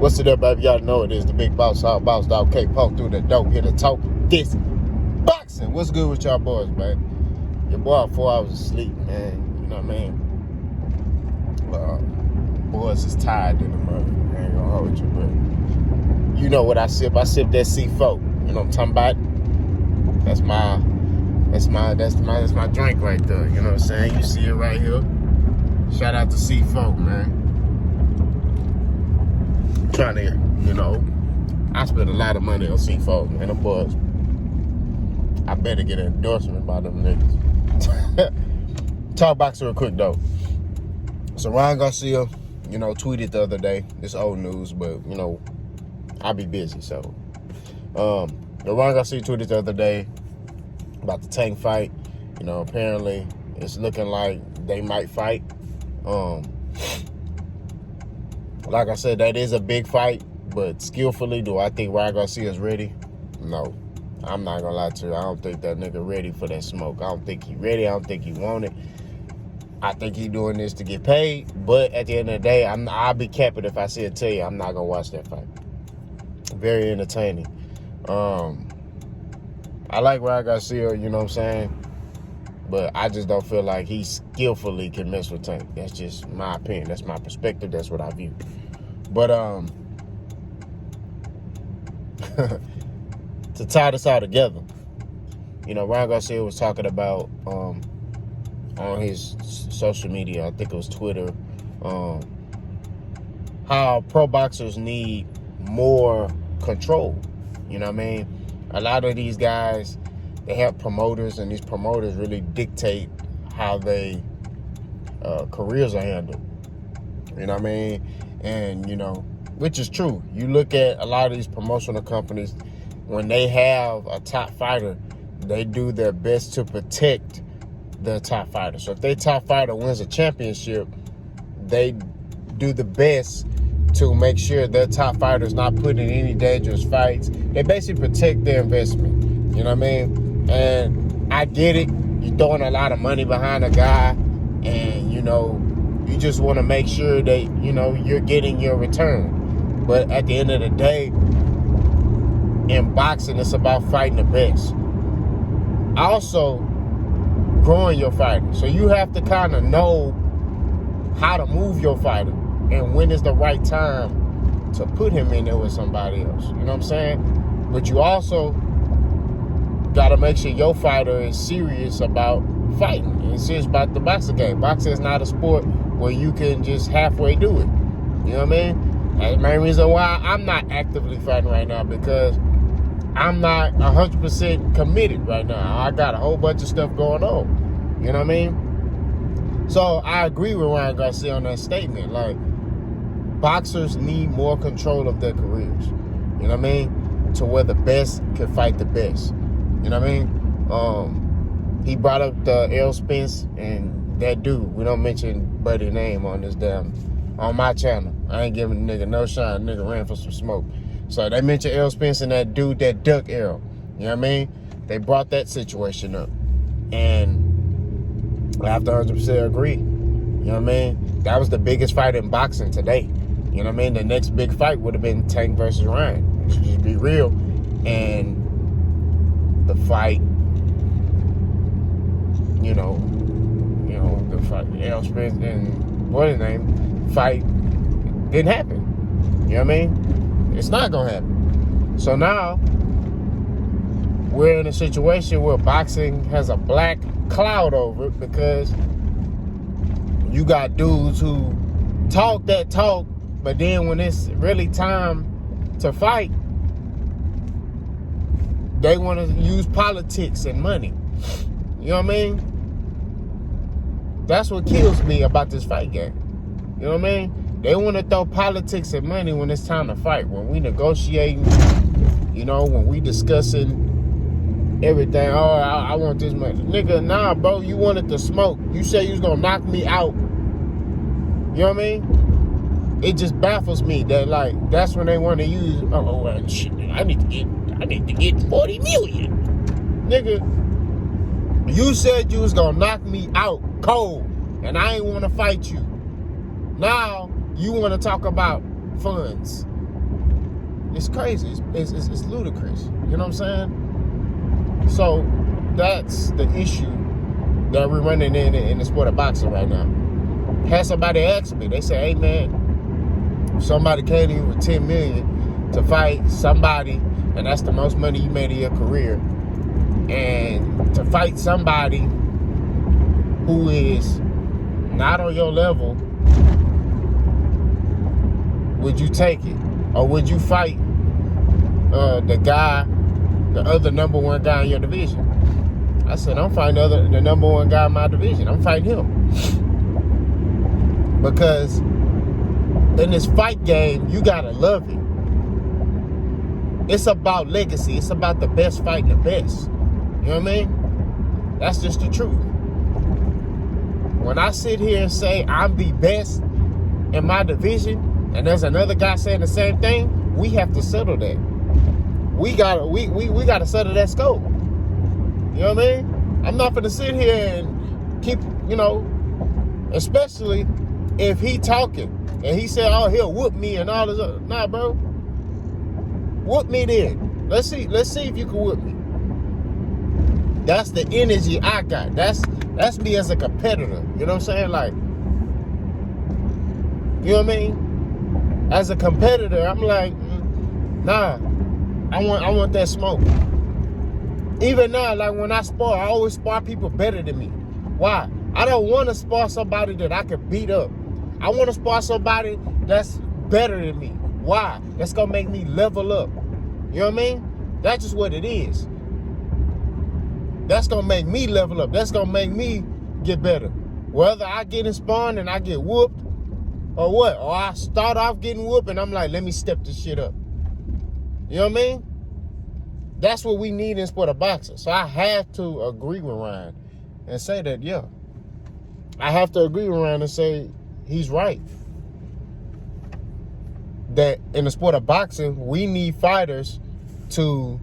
What's it up, baby? Y'all know it is the big boss, hard boss dog, K-Punk through the dope, here to talk this boxing. What's good with y'all boys, man? Your boy 4 hours of sleep, man. You know what I mean? Boys is tired in the mother. I ain't gonna hold you, but you know what I sip? I sip that C4. You know what I'm talking about? That's my drink right there. You know what I'm saying? You see it right here. Shout out to C4, man. Trying to, I spend a lot of money on C4, man. Them boys, I better get an endorsement by them niggas. Talk boxing real quick, though. So Ryan Garcia, tweeted the other day. It's old news, but, I'll be busy, so. Ryan Garcia tweeted the other day about the Tank fight. Apparently it's looking like they might fight. Like I said, that is a big fight, but skillfully, do I think Ryan Garcia is ready? No. I'm not gonna lie to you. I don't think that nigga ready for that smoke. I don't think he ready. I don't think he want it. I think he doing this to get paid, but at the end of the day, I'll be capping if I say it to you, I'm not gonna watch that fight. Very entertaining. I like Ryan Garcia, you know what I'm saying? But I just don't feel like he skillfully can mess with Tank. That's just my opinion. That's my perspective. That's what I view. But to tie this all together, Ryan Garcia was talking about on his social media, I think it was Twitter, how pro boxers need more control. You know what I mean? A lot of these guys, they have promoters, and these promoters really dictate how they careers are handled. You know what I mean? And, which is true. You look at a lot of these promotional companies, when they have a top fighter, they do their best to protect their top fighter. So if their top fighter wins a championship, they do the best to make sure their top fighter is not put in any dangerous fights. They basically protect their investment. You know what I mean? And I get it. You're throwing a lot of money behind a guy, and, you just want to make sure that, you're getting your return. But at the end of the day, in boxing, it's about fighting the best. Also, growing your fighter. So you have to kind of know how to move your fighter and when is the right time to put him in there with somebody else. You know what I'm saying? But you also got to make sure your fighter is serious about fighting. It's serious about the boxing game. Boxing is not a sport where you can just halfway do it. You know what I mean? That's the main reason why I'm not actively fighting right now, because I'm not 100% committed right now. I got a whole bunch of stuff going on. You know what I mean? So I agree with Ryan Garcia on that statement. Like, boxers need more control of their careers. You know what I mean? To where the best can fight the best. You know what I mean? He brought up the Errol Spence and that dude. We don't mention Buddy's name on my channel. I ain't giving the nigga no shine. Nigga ran for some smoke. So they mentioned Errol Spence and that dude that ducked Errol. You know what I mean? They brought that situation up. And I have to 100% agree. You know what I mean? That was the biggest fight in boxing today. You know what I mean? The next big fight would have been Tank versus Ryan. Let's just be real. And the fight, the fight, Errol Spence and what's his name, fight didn't happen. You know what I mean? It's not gonna happen. So now we're in a situation where boxing has a black cloud over it, because you got dudes who talk that talk, but then when it's really time to fight, they want to use politics and money. You know what I mean? That's what kills me about this fight game. You know what I mean? They want to throw politics and money when it's time to fight. When we negotiating, when we discussing everything. Oh, I want this money. Nigga, nah, bro, you wanted to smoke. You said you was going to knock me out. You know what I mean? It just baffles me that, like, that's when they want to use, well, shit, I need to get 40 million. Nigga, you said you was going to knock me out cold, and I ain't want to fight you. Now, you want to talk about funds. It's crazy. It's ludicrous. You know what I'm saying? So that's the issue that we're running in the sport of boxing right now. Had somebody ask me, they say, hey man, if somebody came to you with $10 million to fight somebody, and that's the most money you made in your career, and to fight somebody who is not on your level, would you take it? Or would you fight the other number one guy in your division? I said, I'm fighting the number one guy in my division. I'm fighting him. Because in this fight game, you gotta love it. It's about legacy. It's about the best fighting the best. You know what I mean? That's just the truth. When I sit here and say I'm the best in my division, and there's another guy saying the same thing, we have to settle that. We gotta settle that score. You know what I mean? I'm not gonna sit here and keep, especially if he talking and he said, oh, he'll whoop me and all this other. Nah, bro. Whoop me then. Let's see if you can whoop me. That's the energy I got. That's me as a competitor. You know what I'm saying? Like, you know what I mean? As a competitor, I'm like, nah, I want that smoke. Even now, like when I spar, I always spar people better than me. Why? I don't want to spar somebody that I can beat up. I want to spar somebody that's better than me. Why? That's going to make me level up. You know what I mean? That's just what it is. That's going to make me level up. That's going to make me get better. Whether I get in sparring and I get whooped or what. Or I start off getting whooped and I'm like, let me step this shit up. You know what I mean? That's what we need in sport of boxing. So I have to agree with Ryan and say that, yeah. I have to agree with Ryan and say he's right. That in the sport of boxing, we need fighters to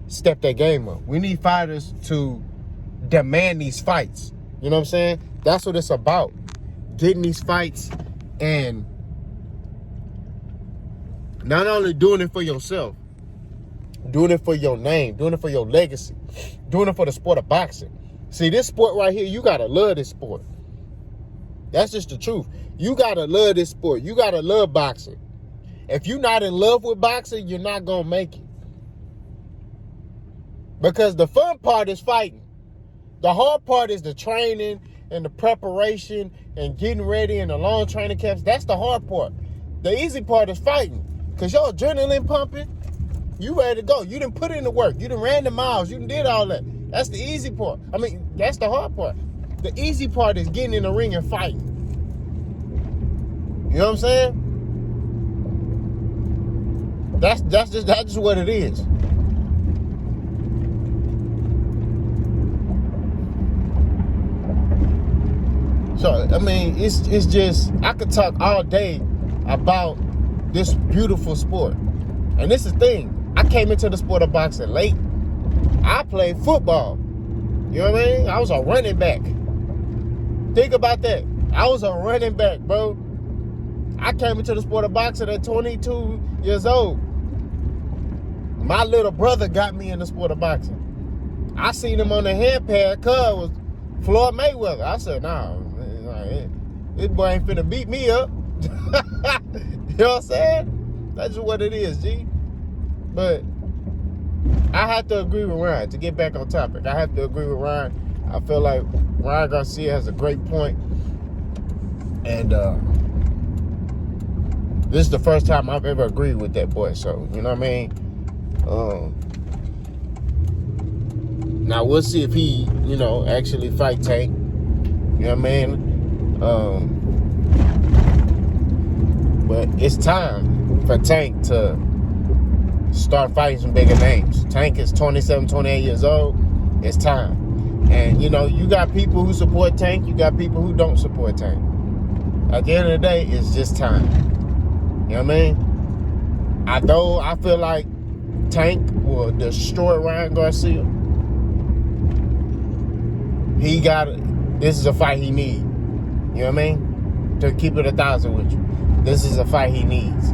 step their game up. We need fighters to demand these fights. You know what I'm saying? That's what it's about. Getting these fights and not only doing it for yourself, doing it for your name, doing it for your legacy, doing it for the sport of boxing. See, this sport right here, you gotta love this sport. That's just the truth. You gotta love this sport. You gotta love boxing. If you're not in love with boxing, you're not gonna make it. Because the fun part is fighting. The hard part is the training and the preparation and getting ready and the long training camps. That's the hard part. The easy part is fighting. Because your adrenaline pumping, you ready to go. You done put in the work. You done ran the miles. You done did all that. That's the easy part. I mean, that's the hard part. The easy part is getting in the ring and fighting. You know what I'm saying? That's just what it is. So, I mean, it's just, I could talk all day about this beautiful sport. And this is the thing. I came into the sport of boxing late. I played football. You know what I mean? I was a running back. Think about that. I was a running back, bro. I came into the sport of boxing at 22 years old. My little brother got me in the sport of boxing. I seen him on the handpad, cuz was Floyd Mayweather. I said, nah, this boy ain't finna beat me up. You know what I'm saying? That's just what it is, G. But I have to agree with Ryan. To get back on topic, I have to agree with Ryan. I feel like Ryan Garcia has a great point. And this is the first time I've ever agreed with that boy. So, you know what I mean? Now, we'll see if he, actually fight Tank. You know what I mean? But it's time for Tank to start fighting some bigger names. Tank is 27, 28 years old. It's time. And, you got people who support Tank. You got people who don't support Tank. At the end of the day, it's just time. You know what I mean? Although I feel like Tank will destroy Ryan Garcia, this is a fight he needs. You know what I mean? To keep it 1,000 with you. This is a fight he needs.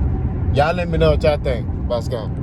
Y'all let me know what y'all think. Let's go.